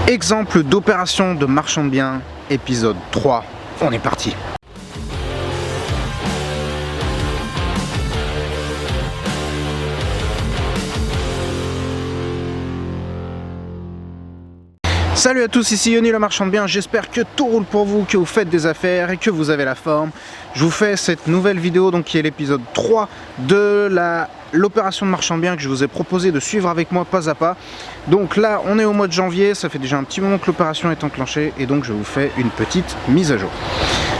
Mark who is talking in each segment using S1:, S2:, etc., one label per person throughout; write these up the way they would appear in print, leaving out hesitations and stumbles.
S1: Exemple d'opération de marchand de biens, épisode 3, on est parti. Salut à tous, ici Yoni le marchand de biens, j'espère que tout roule pour vous, que vous faites des affaires et que vous avez la forme. Je vous fais cette nouvelle vidéo donc qui est l'épisode 3 de l'opération de marchand de biens que je vous ai proposé de suivre avec moi pas à pas. Donc là on est au mois de janvier, ça fait déjà un petit moment que l'opération est enclenchée et donc je vous fais une petite mise à jour.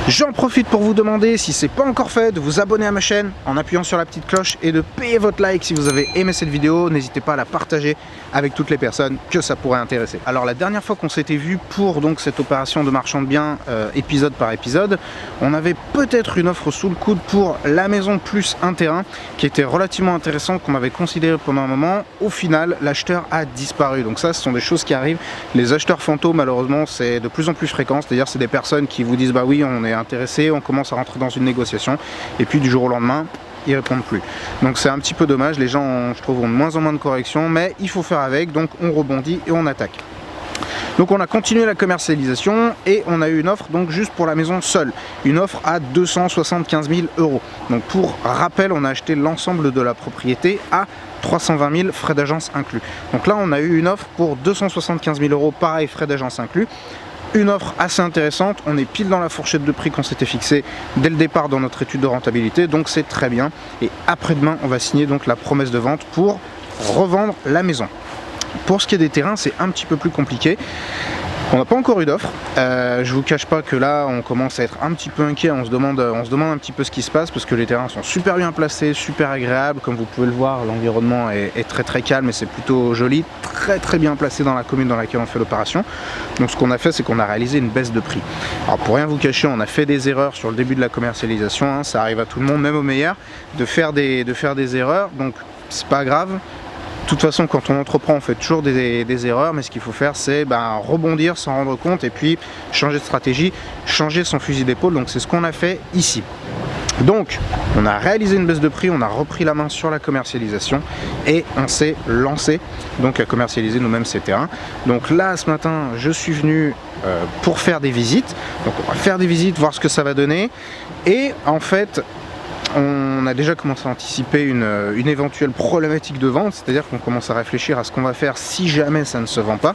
S1: J'en profite pour vous demander, si ce n'est pas encore fait, de vous abonner à ma chaîne en appuyant sur la petite cloche et de payer votre like si vous avez aimé cette vidéo. N'hésitez pas à la partager avec toutes les personnes que ça pourrait intéresser. Alors la dernière fois qu'on s'était vu pour donc cette opération de marchand de biens épisode par épisode, on avait peut-être une offre sous le coude pour la maison plus un terrain qui était relativement intéressante, qu'on avait considéré pendant un moment. Au final, l'acheteur a disparu. Donc ça, ce sont des choses qui arrivent. Les acheteurs fantômes, malheureusement, c'est de plus en plus fréquent. C'est-à-dire, c'est des personnes qui vous disent bah oui, on est intéressé, on commence à rentrer dans une négociation et puis du jour au lendemain ils répondent plus. Donc c'est un petit peu dommage, les gens je trouve ont de moins en moins de corrections, mais il faut faire avec, donc on rebondit et on attaque. Donc on a continué la commercialisation et on a eu une offre donc juste pour la maison seule, une offre à 275 000 €. Donc pour rappel, on a acheté l'ensemble de la propriété à 320 000 frais d'agence inclus. Donc là on a eu une offre pour 275 000 €, pareil, frais d'agence inclus. Une offre assez intéressante, on est pile dans la fourchette de prix qu'on s'était fixé dès le départ dans notre étude de rentabilité, donc c'est très bien. Et après-demain, on va signer donc la promesse de vente pour revendre la maison. Pour ce qui est des terrains, c'est un petit peu plus compliqué. On n'a pas encore eu d'offre. Je vous cache pas que là, on commence à être un petit peu inquiet. On se demande un petit peu ce qui se passe parce que les terrains sont super bien placés, super agréables. Comme vous pouvez le voir, l'environnement est très calme et c'est plutôt joli, très bien placé dans la commune dans laquelle on fait l'opération. Donc ce qu'on a fait, c'est qu'on a réalisé une baisse de prix. Alors pour rien vous cacher, on a fait des erreurs sur le début de la commercialisation. Hein. Ça arrive à tout le monde, même aux meilleurs, de faire des erreurs. Donc c'est pas grave. De toute façon, quand on entreprend, on fait toujours des erreurs, mais ce qu'il faut faire, c'est rebondir, s'en rendre compte et puis changer de stratégie, changer son fusil d'épaule. Donc c'est ce qu'on a fait ici. Donc on a réalisé une baisse de prix, on a repris la main sur la commercialisation et on s'est lancé donc à commercialiser nous-mêmes ces terrains. Donc là, ce matin, je suis venu pour faire des visites. Donc on va faire des visites, voir ce que ça va donner. Et en fait, on a déjà commencé à anticiper une éventuelle problématique de vente, c'est-à-dire qu'on commence à réfléchir à ce qu'on va faire si jamais ça ne se vend pas.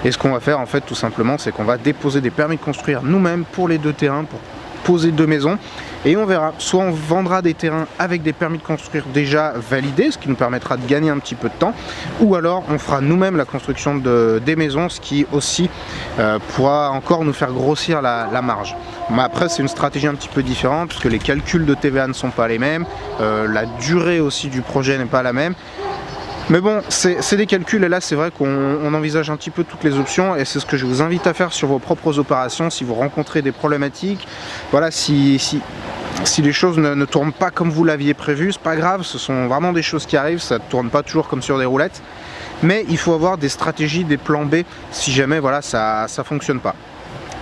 S1: Et ce qu'on va faire en fait tout simplement, c'est qu'on va déposer des permis de construire nous-mêmes pour les deux terrains, pour poser deux maisons. Et on verra, soit on vendra des terrains avec des permis de construire déjà validés, ce qui nous permettra de gagner un petit peu de temps, ou alors on fera nous-mêmes la construction des maisons, ce qui aussi pourra encore nous faire grossir la marge. Mais après c'est une stratégie un petit peu différente, puisque les calculs de TVA ne sont pas les mêmes, la durée aussi du projet n'est pas la même. Mais bon, c'est des calculs et là c'est vrai qu'on envisage un petit peu toutes les options et c'est ce que je vous invite à faire sur vos propres opérations si vous rencontrez des problématiques. Voilà, si les choses ne tournent pas comme vous l'aviez prévu, c'est pas grave, ce sont vraiment des choses qui arrivent, ça ne tourne pas toujours comme sur des roulettes. Mais il faut avoir des stratégies, des plans B si jamais voilà, ça fonctionne pas.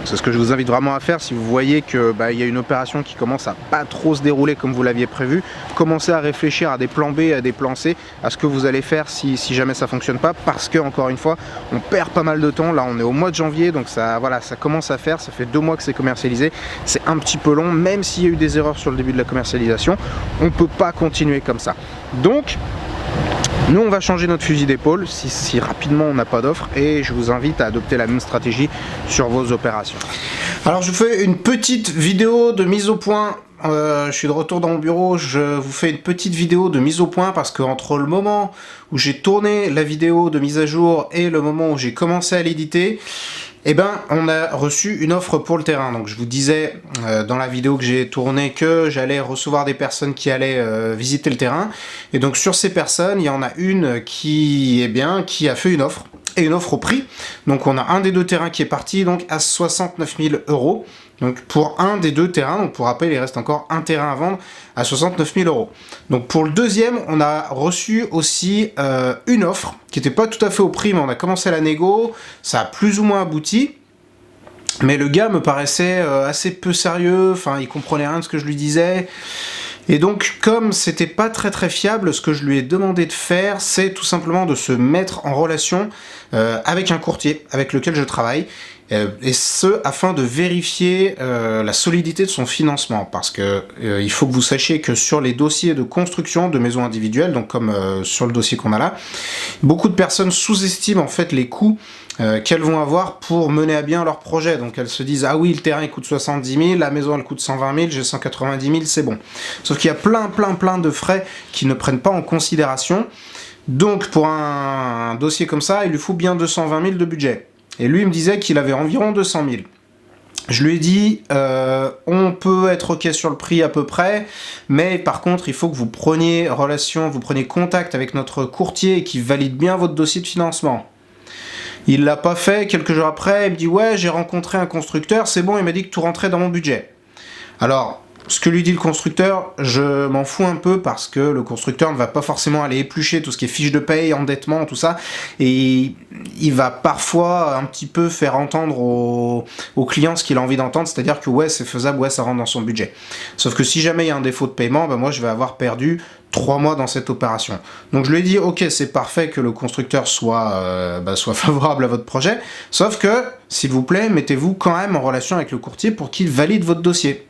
S1: C'est ce que je vous invite vraiment à faire si vous voyez que y a une opération qui commence à pas trop se dérouler comme vous l'aviez prévu. Commencez à réfléchir à des plans B, à des plans C, à ce que vous allez faire si jamais ça fonctionne pas, parce que encore une fois, on perd pas mal de temps. Là, on est au mois de janvier, donc ça commence à faire. Ça fait 2 mois que c'est commercialisé. C'est un petit peu long, même s'il y a eu des erreurs sur le début de la commercialisation, on peut pas continuer comme ça. Donc nous on va changer notre fusil d'épaule si rapidement on n'a pas d'offre et je vous invite à adopter la même stratégie sur vos opérations. Alors je vous fais une petite vidéo de mise au point. Je suis de retour dans mon bureau, je vous fais une petite vidéo de mise au point parce que entre le moment où j'ai tourné la vidéo de mise à jour et le moment où j'ai commencé à l'éditer, on a reçu une offre pour le terrain. Donc je vous disais dans la vidéo que j'ai tournée que j'allais recevoir des personnes qui allaient visiter le terrain. Et donc sur ces personnes, il y en a une qui a fait une offre. Et une offre au prix. Donc on a un des deux terrains qui est parti donc à 69 000 €. Donc pour un des deux terrains, donc pour rappel il reste encore un terrain à vendre à 69 000 €. Donc pour le deuxième, on a reçu aussi une offre qui n'était pas tout à fait au prix, mais on a commencé la négo, ça a plus ou moins abouti. Mais le gars me paraissait assez peu sérieux, enfin il comprenait rien de ce que je lui disais. Et donc, comme c'était pas très fiable, ce que je lui ai demandé de faire, c'est tout simplement de se mettre en relation avec un courtier avec lequel je travaille, et ce afin de vérifier la solidité de son financement, parce que il faut que vous sachiez que sur les dossiers de construction de maisons individuelles, donc comme sur le dossier qu'on a là, beaucoup de personnes sous-estiment en fait les coûts qu'elles vont avoir pour mener à bien leur projet. Donc elles se disent ah oui, le terrain il coûte 70 000, la maison elle coûte 120 000, j'ai 190 000, c'est bon. Sauf qu'il y a plein de frais qui ne prennent pas en considération. Donc pour un dossier comme ça, il lui faut bien 220 000 de budget. Et lui, il me disait qu'il avait environ 200 000. Je lui ai dit, on peut être ok sur le prix à peu près, mais par contre, il faut que vous preniez contact avec notre courtier qui valide bien votre dossier de financement. Il l'a pas fait, quelques jours après, il me dit, ouais, j'ai rencontré un constructeur, c'est bon, il m'a dit que tout rentrait dans mon budget. Alors, ce que lui dit le constructeur, je m'en fous un peu parce que le constructeur ne va pas forcément aller éplucher tout ce qui est fiche de paye, endettement, tout ça, et il va parfois un petit peu faire entendre au client ce qu'il a envie d'entendre, c'est-à-dire que ouais, c'est faisable, ouais, ça rentre dans son budget. Sauf que si jamais il y a un défaut de paiement, moi je vais avoir perdu 3 mois dans cette opération. Donc je lui ai dit, ok, c'est parfait que le constructeur soit favorable à votre projet, sauf que, s'il vous plaît, mettez-vous quand même en relation avec le courtier pour qu'il valide votre dossier.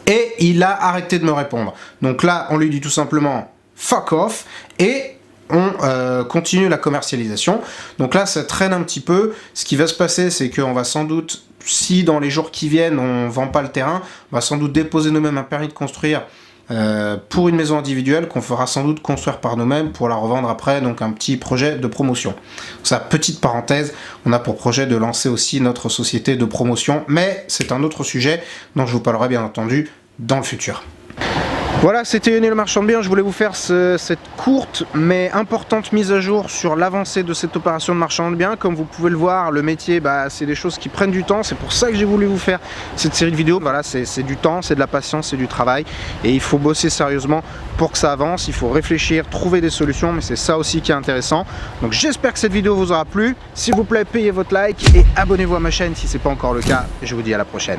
S1: Et il a arrêté de me répondre. Donc là, on lui dit tout simplement fuck off et on continue la commercialisation. Donc là, ça traîne un petit peu. Ce qui va se passer, c'est qu'on va sans doute, si dans les jours qui viennent, on vend pas le terrain, on va sans doute déposer nous-mêmes un permis de construire pour une maison individuelle qu'on fera sans doute construire par nous-mêmes pour la revendre après, donc un petit projet de promotion. Ça, petite parenthèse, on a pour projet de lancer aussi notre société de promotion, mais c'est un autre sujet dont je vous parlerai bien entendu dans le futur. Voilà, c'était Yoni le marchand de biens. Je voulais vous faire cette courte mais importante mise à jour sur l'avancée de cette opération de marchand de biens. Comme vous pouvez le voir, le métier, c'est des choses qui prennent du temps. C'est pour ça que j'ai voulu vous faire cette série de vidéos. Voilà, c'est du temps, c'est de la patience, c'est du travail. Et il faut bosser sérieusement pour que ça avance. Il faut réfléchir, trouver des solutions, mais c'est ça aussi qui est intéressant. Donc j'espère que cette vidéo vous aura plu. S'il vous plaît, payez votre like et abonnez-vous à ma chaîne si ce n'est pas encore le cas. Je vous dis à la prochaine.